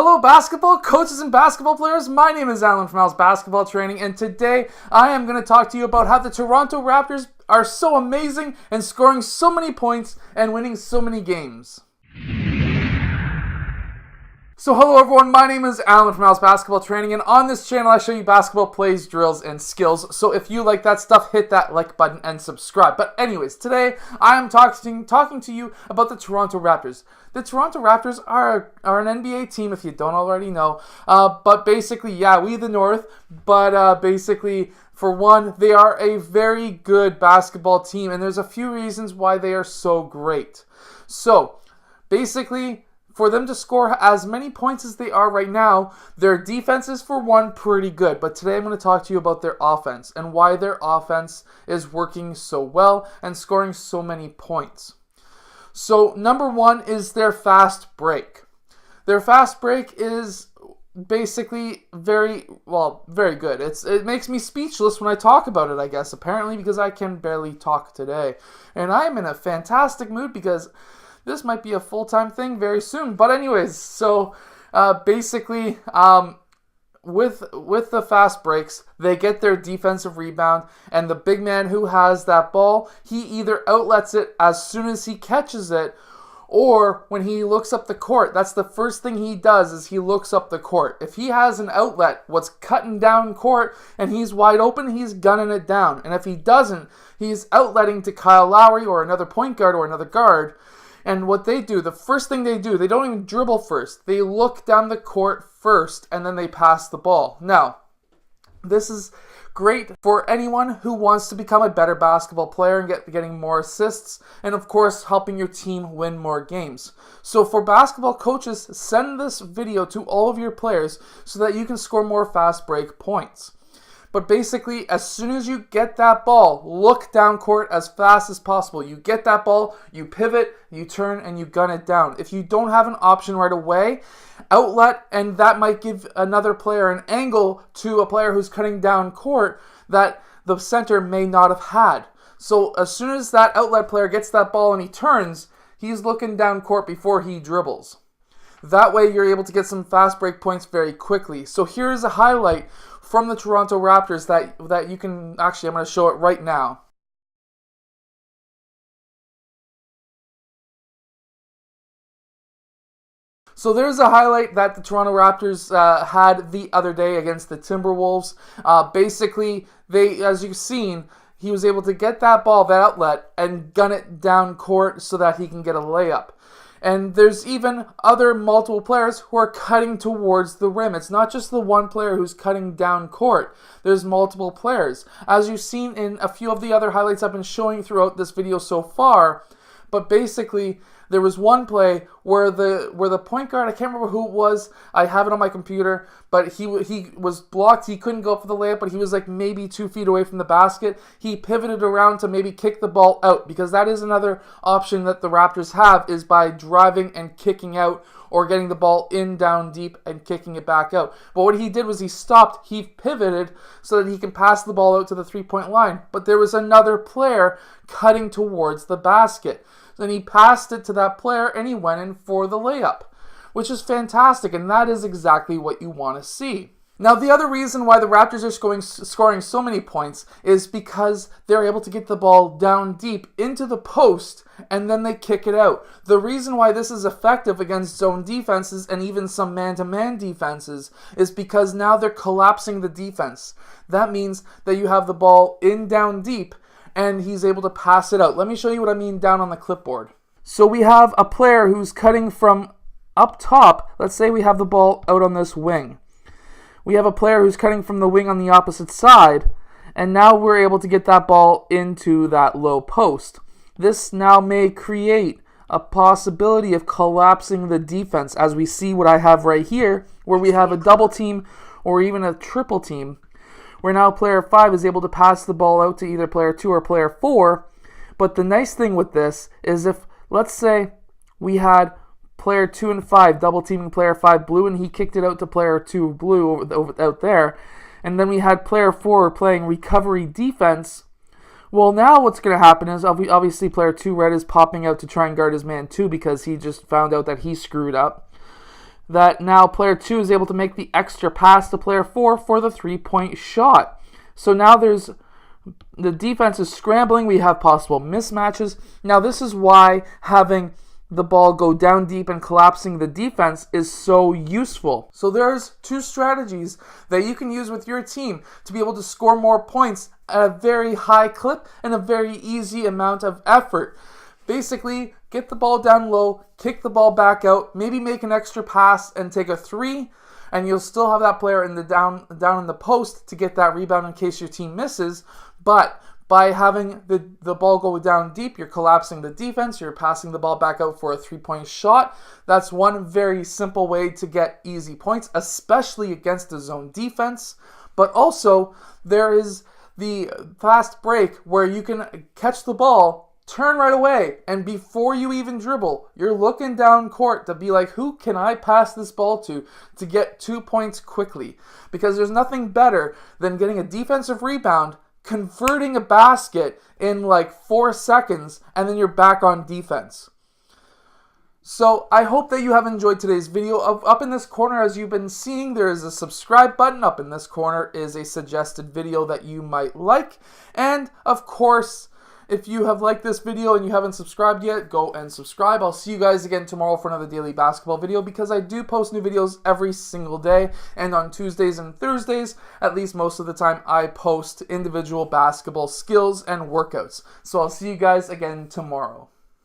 Hello basketball coaches and basketball players, my name is Alan from Al's Basketball Training, and today I am going to talk to you about how the Toronto Raptors are so amazing and scoring so many points and winning so many games. So hello everyone, my name is Alan from Al's Basketball Training, and on this channel I show you basketball plays, drills, and skills. So if you like that stuff, hit that like button and subscribe. But anyways, today I am talking to you about the Toronto Raptors. The Toronto Raptors are an NBA team, if you don't already know. But basically, yeah, we the North. But basically, for one, they are a very good basketball team, and there's a few reasons why they are so great. So basically, for them to score as many points as they are right now, their defense is, for one, pretty good. But today I'm going to talk to you about their offense and why their offense is working so well and scoring so many points. So number one is their fast break. Their fast break is basically very good. It makes me speechless when I talk about it, I guess, apparently, because I can barely talk today. And I'm in a fantastic mood because this might be a full-time thing very soon. But anyways, so basically, with the fast breaks, they get their defensive rebound, and the big man who has that ball, he either outlets it as soon as he catches it, or when he looks up the court. That's the first thing he does, is he looks up the court. If he has an outlet, what's cutting down court, and he's wide open, he's gunning it down. And if he doesn't, he's outletting to Kyle Lowry or another point guard or another guard. And what they do, the first thing they do, they don't even dribble first. They look down the court first, and then they pass the ball. Now, this is great for anyone who wants to become a better basketball player and getting more assists, and of course, helping your team win more games. So for basketball coaches, send this video to all of your players so that you can score more fast break points. But basically, as soon as you get that ball, look down court as fast as possible. You get that ball, you pivot, you turn, and you gun it down. If you don't have an option right away, outlet, and that might give another player an angle to a player who's cutting down court that the center may not have had. So as soon as that outlet player gets that ball and he turns, he's looking down court before he dribbles. That way you're able to get some fast break points very quickly. So here's a highlight from the Toronto Raptors that you can, actually, I'm going to show it right now. So there's a highlight that the Toronto Raptors had the other day against the Timberwolves. Basically, as you've seen, he was able to get that ball, that outlet, and gun it down court so that he can get a layup. And there's even multiple players who are cutting towards the rim. It's not just the one player who's cutting down court. There's multiple players, as you've seen in a few of the other highlights I've been showing throughout this video so far. But basically, there was one play where the point guard, I can't remember who it was, I have it on my computer, but he was blocked. He couldn't go for the layup, but he was like maybe 2 feet away from the basket. He pivoted around to maybe kick the ball out, because that is another option that the Raptors have, is by driving and kicking out, or getting the ball in down deep and kicking it back out. But what he did was he stopped, he pivoted so that he can pass the ball out to the three-point line. But there was another player cutting towards the basket. Then he passed it to that player and he went in for the layup, which is fantastic, and that is exactly what you want to see. Now, the other reason why the Raptors are scoring so many points is because they're able to get the ball down deep into the post and then they kick it out. The reason why this is effective against zone defenses and even some man-to-man defenses is because now they're collapsing the defense. That means that you have the ball in down deep and he's able to pass it out. Let me show you what I mean down on the clipboard. So we have a player who's cutting from up top. Let's say we have the ball out on this wing. We have a player who's cutting from the wing on the opposite side, and now we're able to get that ball into that low post. This now may create a possibility of collapsing the defense, as we see what I have right here, where we have a double team or even a triple team, where now player 5 is able to pass the ball out to either player 2 or player 4. But the nice thing with this is, if, let's say, we had player 2 and 5 double teaming player 5 blue, and he kicked it out to player 2 blue out there, and then we had player 4 playing recovery defense. Well, now what's going to happen is, obviously player 2 red is popping out to try and guard his man 2 because he just found out that he screwed up. that now player 2 is able to make the extra pass to player 4 for the 3-point shot. So now the defense is scrambling. We have possible mismatches. Now this is why having the ball go down deep and collapsing the defense is so useful. So there's 2 strategies that you can use with your team to be able to score more points at a very high clip and a very easy amount of effort. Basically, get the ball down low, kick the ball back out, maybe make an extra pass and take a 3, and you'll still have that player in the down in the post to get that rebound in case your team misses. But by having the ball go down deep, you're collapsing the defense, you're passing the ball back out for a 3-point shot. That's one very simple way to get easy points, especially against the zone defense. But also, there is the fast break where you can catch the ball, turn right away, and before you even dribble, you're looking down court to be like, who can I pass this ball to get 2 points quickly? Because there's nothing better than getting a defensive rebound, converting a basket in like 4 seconds, and then you're back on defense. So I hope that you have enjoyed today's video. Up in this corner, as you've been seeing, there is a subscribe button. Up in this corner is a suggested video that you might like. And of course, if you have liked this video and you haven't subscribed yet, go and subscribe. I'll see you guys again tomorrow for another daily basketball video, because I do post new videos every single day. And on Tuesdays and Thursdays, at least most of the time, I post individual basketball skills and workouts. So I'll see you guys again tomorrow.